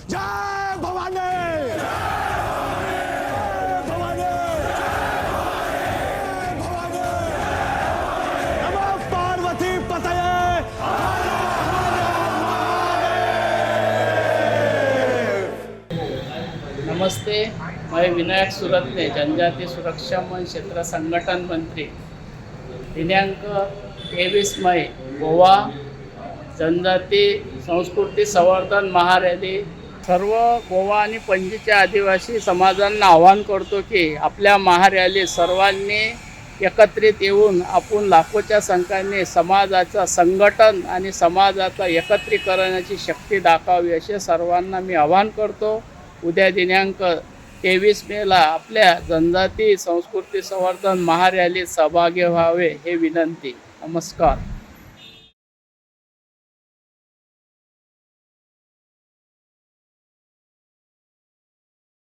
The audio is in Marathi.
जय भवानी, भवानी, भवानी, नमः पार्वती पतये। नमस्ते, मैं विनायक सुरत्ने, जनजाति सुरक्षा मंच क्षेत्र संगठन मंत्री। दिनांक 23 मई गोवा जनजाती संस्कृती संवर्धन महारॅली सर्व गोवा आणि पणजीच्या आदिवासी समाजांना आवाहन करतो की आपल्या महारॅलीत सर्वांनी एकत्रित येऊन आपण लाखोच्या संख्येने समाजाचा संघटन आणि समाजाचा एकत्रीकरणाची शक्ती दाखवावी असे सर्वांना मी आवाहन करतो। उद्या दिनांक 23 मेला आपल्या जनजाती संस्कृती संवर्धन महारॅलीत सहभागी व्हावे हे विनंती। नमस्कार।